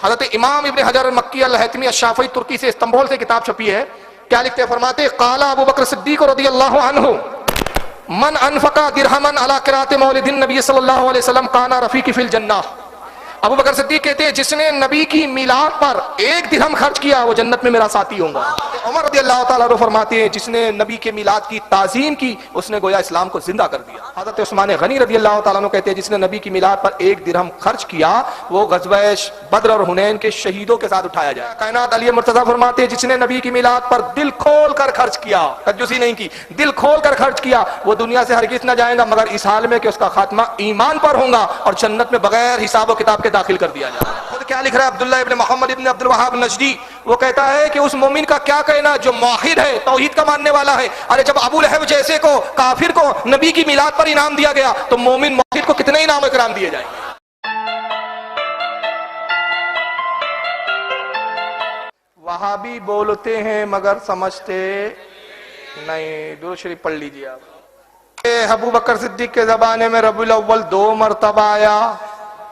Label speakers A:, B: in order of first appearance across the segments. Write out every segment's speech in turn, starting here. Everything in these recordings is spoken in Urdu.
A: حضرت امام ابن حجر المکی الہیتمی الشافعی ترکی سے استنبول سے کتاب چھپی ہے. کیا لکھتے ہیں؟ فرماتے قال ابو بکر صدیق رضی اللہ عنہ من انفق درہما علی قراءۃ مولد النبی صلی اللہ علیہ وسلم کان رفیقی فی الجنہ. ابو بکر صدیق کہتے ہیں جس نے نبی کی میلاد پر 1 درہم خرچ کیا وہ جنت میں میرا ساتھی ہوگا. عمر رضی اللہ تعالیٰ عنہ فرماتے ہیں جس نے نبی کے میلاد کی تعظیم کی اس نے گویا اسلام کو زندہ کر دیا. حضرت عثمان غنی رضی اللہ تعالیٰ عنہ کہتے ہیں جس نے نبی کی میلاد پر 1 درہم خرچ کیا وہ غزوہ بدر اور حنین کے شہیدوں کے ساتھ اٹھایا جائے. کائنات علی مرتضیٰ فرماتے ہیں جس نے نبی کی میلاد پر دل کھول کر خرچ کیا، کنجوسی نہیں کی، دل کھول کر خرچ کیا، وہ دنیا سے ہرگز نہ جائے گا مگر اس حال میں کہ اس کا خاتمہ ایمان پر ہوگا اور جنت میں بغیر حساب و کتاب کے داخل کر دیا جائے. خود کیا لکھ رہا ہے عبداللہ ابن محمد ابن عبد الوہاب نجدی، وہ کہتا ہے کہ اس مومن کا کیا کہنا جو موحد ہے، توحید کا ماننے والا ہے. ارے جب ابو لہب جیسے کو کافر کو نبی کی میلاد پر انعام دیا گیا تو مومن موحد کو کتنے انعام اکرام دیے جائیں گے. وہابی بولتے ہیں مگر سمجھتے نہیں. درود شریف پڑھ لیجیے آپ. ابو بکر صدیق کے زمانے میں ربیع الاول 2 مرتبہ آیا.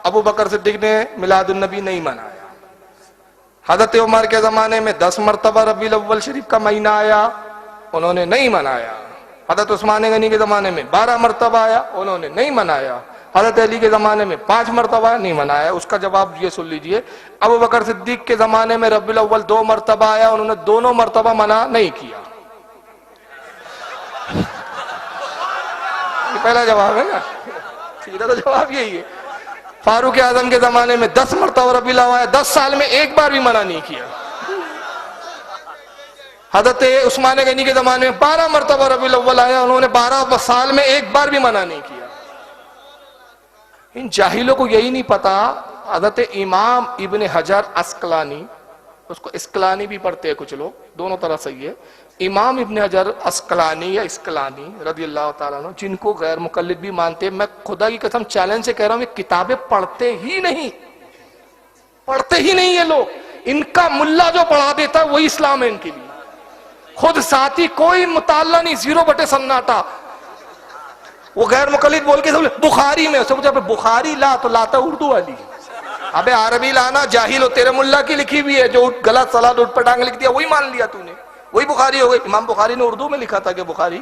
A: ابو بکر صدیق نے میلاد النبی نہیں منایا. حضرت عمر کے زمانے میں 10 مرتبہ ربیع الاول شریف کا مہینہ آیا، انہوں نے نہیں منایا. حضرت عثمان غنی کے زمانے میں 12 مرتبہ آیا، انہوں نے نہیں منایا. حضرت علی کے زمانے میں 5 مرتبہ نہیں منایا. اس کا جواب یہ سن لیجئے. ابو بکر صدیق کے زمانے میں ربیع الاول 2 مرتبہ آیا، انہوں نے دونوں مرتبہ منع نہیں کیا. یہ پہلا جواب ہے نا، سیدھا تو جواب یہی ہے. فاروق اعظم کے زمانے میں 10 مرتبہ ربیع الاول آیا، 10 سال میں ایک بار بھی منع نہیں کیا. حضرت عثمان غنی کے زمانے میں 12 مرتبہ ربیع الاول آیا، انہوں نے 12 سال میں ایک بار بھی منع نہیں کیا. ان جاہلوں کو یہی نہیں پتا. حضرت امام ابن حجر اسقلانی، اس کو اسقلانی بھی پڑھتے ہیں کچھ لوگ، دونوں طرح صحیح ہے. امام ابن حجر اسقلانی یا اسقلانی رضی اللہ تعالیٰ عنہ جن کو غیر مقلد بھی مانتے ہیں، میں خدا کی قسم چیلنج سے کہہ رہا ہوں یہ کتابیں پڑھتے ہی نہیں یہ لوگ. ان کا ملا جو پڑھا دیتا ہے وہی اسلام ہے ان کے لیے. خود ساتھی کوئی مطالعہ نہیں، 0 سناٹا. وہ غیر مقلد بول کے بخاری میں بخاری لا تو لاتا اردو والی. ابے عربی لانا جاہل ہو، تیرے ملا کی لکھی بھی ہے جو غلط سلاد اٹھ پٹانگ لکھ دیا وہی مان لیا تو نے، وہی بخاری ہو گئی. امام بخاری نے اردو میں لکھا تھا کہ بخاری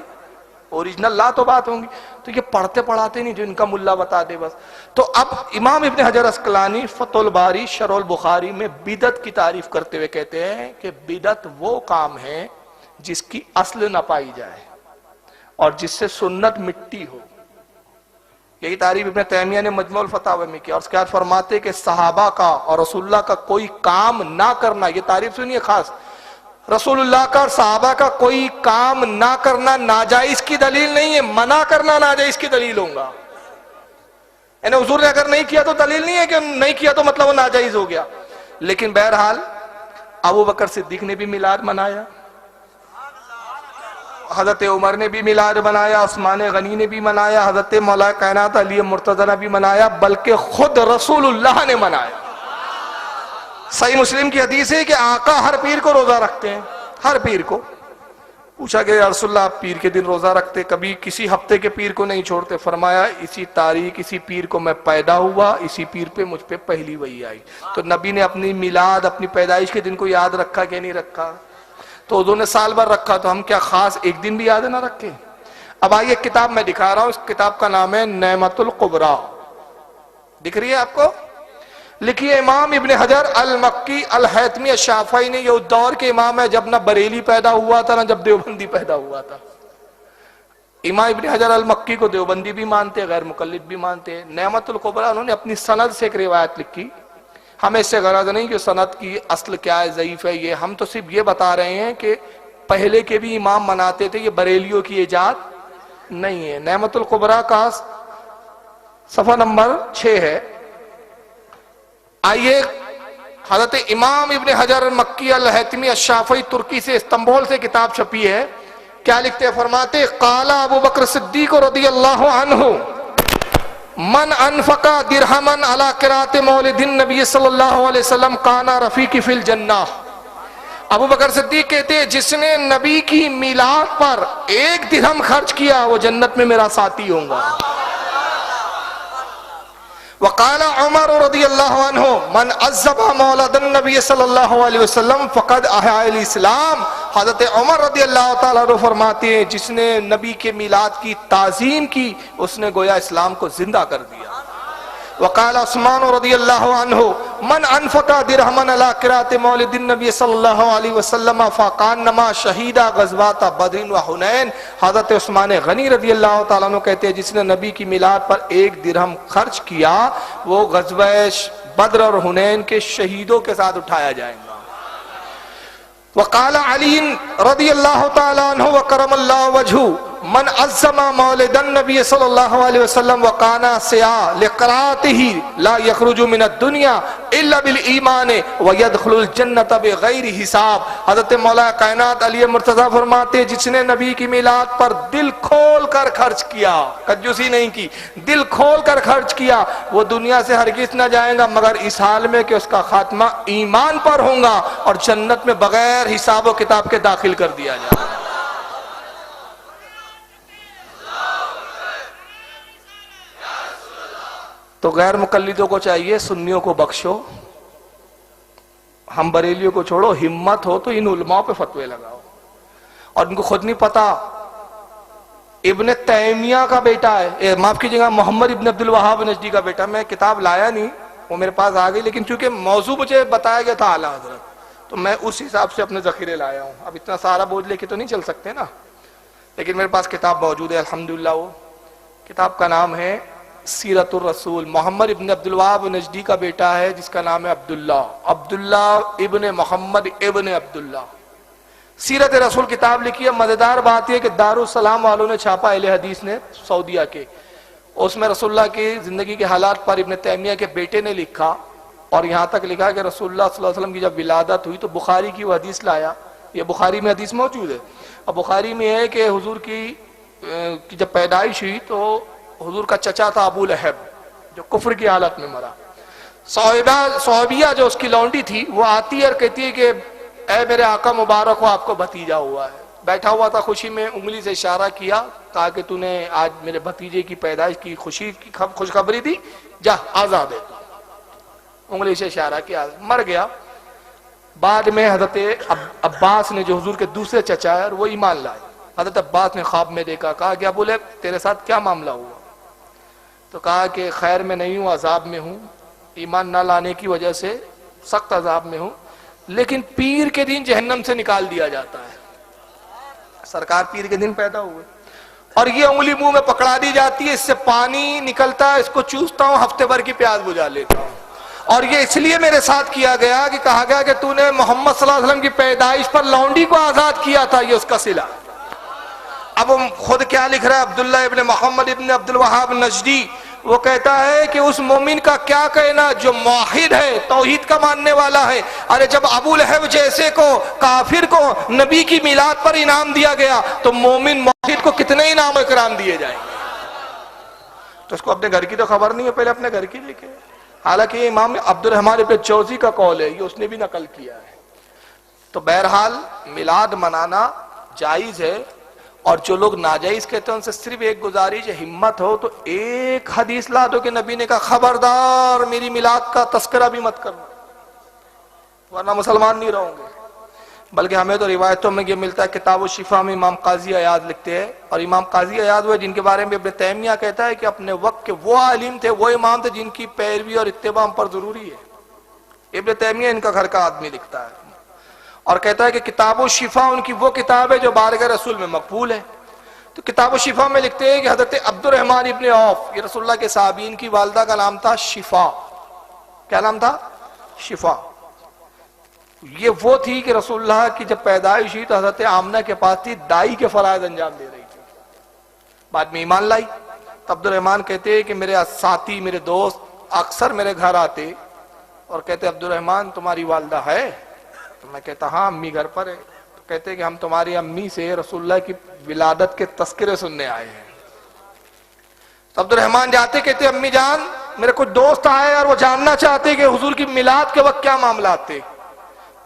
A: اوریجنل لا تو بات ہوں گی. تو یہ پڑھتے پڑھاتے نہیں جو ان کا ملا بتا دے بس. تو اب امام ابن حجر اسقلانی فتح الباری شرح البخاری میں بدعت کی تعریف کرتے ہوئے کہتے ہیں کہ بدعت وہ کام ہے جس کی اصل نہ پائی جائے اور جس سے سنت مٹی ہو. یہی تعریف ابن تیمیہ نے مجموع الفتاوی میں کیا. اور اس کے بعد فرماتے کہ صحابہ کا اور رسول اللہ کا کوئی کام نہ کرنا، یہ تعریف سنیے خاص، رسول اللہ کا اور صحابہ کا کوئی کام نہ کرنا ناجائز کی دلیل نہیں ہے، منع کرنا ناجائز کی دلیل ہوگا. یعنی حضور نے اگر نہیں کیا تو دلیل نہیں ہے کہ نہیں کیا تو مطلب وہ ناجائز ہو گیا. لیکن بہرحال ابو بکر صدیق نے بھی میلاد منایا، حضرت عمر نے بھی میلاد منایا، عثمان غنی نے بھی منایا، حضرت مولا کائنات علی مرتضیٰ نے بھی منایا، بلکہ خود رسول اللہ نے منایا. صحیح مسلم کی حدیث ہے کہ آقا ہر پیر کو روزہ رکھتے ہیں، ہر پیر کو. پوچھا کہ یا رسول اللہ آپ پیر کے دن روزہ رکھتے، کبھی کسی ہفتے کے پیر کو نہیں چھوڑتے؟ فرمایا اسی تاریخ اسی پیر کو میں پیدا ہوا، اسی پیر پہ مجھ پہ پہلی وحی آئی. تو نبی نے اپنی میلاد اپنی پیدائش کے دن کو یاد رکھا کہ نہیں رکھا؟ تو انہوں نے سال بھر رکھا، تو ہم کیا خاص ایک دن بھی یاد نہ رکھیں؟ اب آئیے کتاب میں دکھا رہا ہوں، اس کتاب کا نام ہے نعمت القبریٰ. دکھ رہی ہے آپ کو؟ لکھیے امام ابن حجر المکی الہیتمی الشافعی نے، یہ اس دور کے امام ہے جب نہ بریلی پیدا ہوا تھا نہ جب دیوبندی پیدا ہوا تھا. امام ابن حجر المکی کو دیوبندی بھی مانتے، غیر مقلد بھی مانتے. نعمت القبریٰ انہوں نے اپنی سند سے ایک روایت لکھی. ہمیں اس سے غرض نہیں کہ سند کی اصل کیا ہے، ضعیف ہے، یہ ہم تو صرف یہ بتا رہے ہیں کہ پہلے کے بھی امام مناتے تھے، یہ بریلیوں کی ایجاد نہیں ہے. نعمت القبریٰ کا صفحہ نمبر 6 ہے. آئیے حضرت امام ابن حجر المکی الہیتمی الشافعی ترکی سے استنبول سے کتاب چھپی ہے. کیا لکھتے ہیں؟ فرماتے قال ابو بکر صدیق رضی اللہ عنہ من انفق درہما علی قراءۃ مولد النبی صلی اللہ علیہ وسلم کان رفیقی فی الجنہ. ابو بکر صدیق کہتے ہیں جس نے نبی کی میلاد پر 1 درہم خرچ کیا وہ جنت میں میرا ساتھی ہوگا. وقال عمر رضی اللہ عنہ من عذب مولد النبی صلی اللہ علیہ وسلم فقد احیا الاسلام. حضرت عمر رضی اللہ تعالیٰ عنہ فرماتے ہیں جس نے نبی کے میلاد کی تعظیم کی اس نے گویا اسلام کو زندہ کر دیا. وقال عثمان رضی اللہ عنہ من انفق درہما علی قراءۃ مولد النبی صلی اللہ علیہ وسلم فکانما شہید غزوات بدر و حنین. حضرت عثمان غنی رضی اللہ تعالیٰ عنہ کہتے ہیں جس نے نبی کی میلاد پر 1 درہم خرچ کیا وہ غزوہ بدر اور حنین کے شہیدوں کے ساتھ اٹھایا جائے گا. وقال علی رضی اللہ تعالیٰ عنہ وکرم اللہ وجہہ من عظم مولد النبی صلی اللہ علیہ وسلم وکانا سیاہ لقراءتہ لا یخرج من الدنیا الا بالایمان ویدخل الجنت بغیر حساب. حضرت مولا کائنات علی مرتضیٰ فرماتے جس نے نبی کی میلاد پر دل کھول کر خرچ کیا، کنجوسی نہیں کی، دل کھول کر خرچ کیا، وہ دنیا سے ہرگز نہ جائے گا مگر اس حال میں کہ اس کا خاتمہ ایمان پر ہوگا اور جنت میں بغیر حساب و کتاب کے داخل کر دیا جائے گا. تو غیر مقلدوں کو چاہیے سنیوں کو بخشو، ہم بریلیوں کو چھوڑو، ہمت ہو تو ان علماء پہ فتوے لگاؤ. اور ان کو خود نہیں پتا ابن تیمیہ کا بیٹا ہے، معاف کیجیے گا محمد ابن عبد الوہاب نجدی کا بیٹا. میں کتاب لایا نہیں، وہ میرے پاس آ گئی، لیکن چونکہ موضوع مجھے بتایا گیا تھا اعلیٰ حضرت تو میں اس حساب سے اپنے ذخیرے لایا ہوں. اب اتنا سارا بوجھ لے کے تو نہیں چل سکتے نا، لیکن میرے پاس کتاب موجود ہے الحمدللہ. وہ کتاب کا نام ہے سیرت الرسول. محمد ابن عبد الوہاب نجدی کا بیٹا ہے جس کا نام ہے عبداللہ ابن محمد ابن عبداللہ. سیرت رسول کتاب لکھی ہے. مزیدار بات یہ کہ دارالسلام والوں نے چھاپا، اہل حدیث نے سعودیہ کے، اس میں رسول اللہ کی زندگی کے حالات پر ابن تیمیہ کے بیٹے نے لکھا اور یہاں تک لکھا کہ رسول اللہ صلی اللہ علیہ وسلم کی جب ولادت ہوئی تو بخاری کی وہ حدیث لایا. یہ بخاری میں حدیث موجود ہے اور بخاری میں ہے کہ حضور کی جب پیدائش ہوئی تو حضور کا چچا تھا ابو لہب جو کفر کی حالت میں مرا. صحابیہ جو اس کی لونڈی تھی وہ آتی ہے اور کہتی ہے کہ اے میرے آقا مبارک ہو، آپ کو بھتیجا ہوا ہے. بیٹھا ہوا تھا خوشی میں، انگلی سے اشارہ کیا، کہا کہ تو نے آج میرے بھتیجے کی پیدائش کی خوشی کی خوشخبری دی، جا آزاد ہے. انگلی سے اشارہ کیا، مر گیا. بعد میں حضرت عباس نے جو حضور کے دوسرے چچا ہے وہ ایمان لائے. حضرت عباس نے خواب میں دیکھا، کہا کہ ابو لہب تیرے ساتھ کیا معاملہ ہوا؟ تو کہا کہ خیر میں نہیں ہوں، عذاب میں ہوں، ایمان نہ لانے کی وجہ سے سخت عذاب میں ہوں، لیکن پیر کے دن جہنم سے نکال دیا جاتا ہے. سرکار پیر کے دن پیدا ہوئے اور یہ انگلی منہ میں پکڑا دی جاتی ہے، اس سے پانی نکلتا ہے، اس کو چوستا ہوں، ہفتے بھر کی پیاس بجھا لیتا ہوں. اور یہ اس لیے میرے ساتھ کیا گیا کہ کہا گیا کہ تو نے محمد صلی اللہ علیہ وسلم کی پیدائش پر لونڈی کو آزاد کیا تھا، یہ اس کا صلہ. اب خود کیا لکھ رہا ہے عبداللہ ابن محمد ابن عبد الوہاب نجدی، وہ کہتا ہے کہ اس مومن کا کیا کہنا جو موحد ہے، توحید کا ماننے والا ہے. ارے جب ابو لہب جیسے کو کافر کو نبی کی میلاد پر انعام دیا گیا تو مومن موحد کو کتنے انعام و اکرام دیے جائیں گے. تو اس کو اپنے گھر کی تو خبر نہیں ہے، پہلے اپنے گھر کی دیکھے. حالانکہ یہ امام عبد الرحمن ابن جوزی کا قول ہے، یہ اس نے بھی نقل کیا ہے. تو بہرحال میلاد منانا جائز ہے، اور جو لوگ ناجائز کہتے ہیں ان سے صرف ایک گزارش ہے، ہمت ہو تو ایک حدیث لا دو کہ نبی نے کہا خبردار میری میلاد کا تذکرہ بھی مت کرنا، ورنہ مسلمان نہیں رہوں گے. بلکہ ہمیں تو روایتوں میں یہ ملتا ہے، کتاب الشفا میں امام قاضی عیاض لکھتے ہیں، اور امام قاضی عیاض ہوئے جن کے بارے میں ابن تیمیہ کہتا ہے کہ اپنے وقت کے وہ عالم تھے، وہ امام تھے جن کی پیروی اور اتباع ہم پر ضروری ہے. ابن تیمیہ ان کا گھر کا آدمی لکھتا ہے اور کہتا ہے کہ کتاب الشفا ان کی وہ کتاب ہے جو بارگاہ رسول میں مقبول ہے. تو کتاب الشفا میں لکھتے ہیں کہ حضرت عبد الرحمن ابن عوف، یہ رسول اللہ کے صحابین کی والدہ کا نام تھا شفا. کیا نام تھا؟ شفا. یہ وہ تھی کہ رسول اللہ کی جب پیدائش ہوئی تو حضرت آمنہ کے پاس تھی، دائی کے فرائض انجام دے رہی تھی. بعد میں ایمان لائی. تو عبد الرحمن کہتے ہیں کہ میرے ساتھی، میرے دوست اکثر میرے گھر آتے اور کہتے عبد الرحمن تمہاری والدہ ہے؟ تو میں کہتا ہاں امی گھر پر ہے. تو کہتے کہ ہم تمہاری امی سے رسول اللہ کی ولادت کے تذکرے سننے آئے ہیں. تو عبد الرحمن جاتے، کہتے امی جان میرے کچھ دوست آئے اور وہ جاننا چاہتے کہ حضور کی میلاد کے وقت کیا معاملات تھے.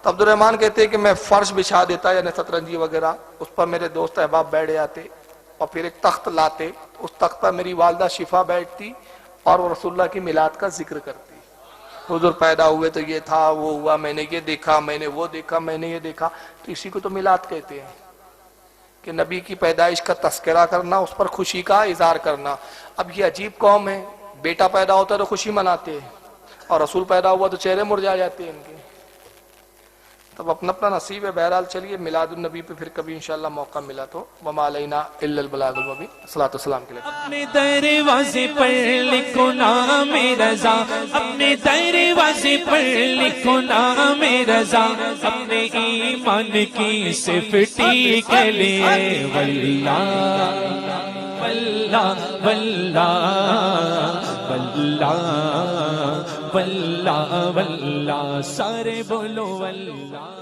A: تو عبد الرحمن کہتے کہ میں فرش بچھا دیتا یعنی سترنجی وغیرہ، اس پر میرے دوست احباب بیٹھ جاتے اور پھر ایک تخت لاتے، اس تخت پر میری والدہ شفا بیٹھتی اور وہ رسول اللہ کی میلاد کا ذکر کرتی ہے. حضور پیدا ہوئے تو یہ تھا، وہ ہوا، میں نے یہ دیکھا، میں نے وہ دیکھا، میں نے یہ دیکھا. تو اسی کو تو میلاد کہتے ہیں کہ نبی کی پیدائش کا تذکرہ کرنا، اس پر خوشی کا اظہار کرنا. اب یہ عجیب قوم ہے، بیٹا پیدا ہوتا ہے تو خوشی مناتے ہیں، اور رسول پیدا ہوا تو چہرے مرجھا جاتے ہیں ان کے. تب اپنا اپنا نصیب ہے. بہرحال چلیے میلاد النبی پہ پھر کبھی انشاءاللہ موقع ملا تو وما علینا الا البلاغ المبین. صلاۃ والسلام کے لیے
B: اپنے دروازے پر لکھو نام رضا، اپنے دروازے پر لکھو نام رضا، اپنے ایمان کی صفتی کے لیے واللہ واللہ واللہ واللہ واللہ واللہ، سارے بولو واللہ.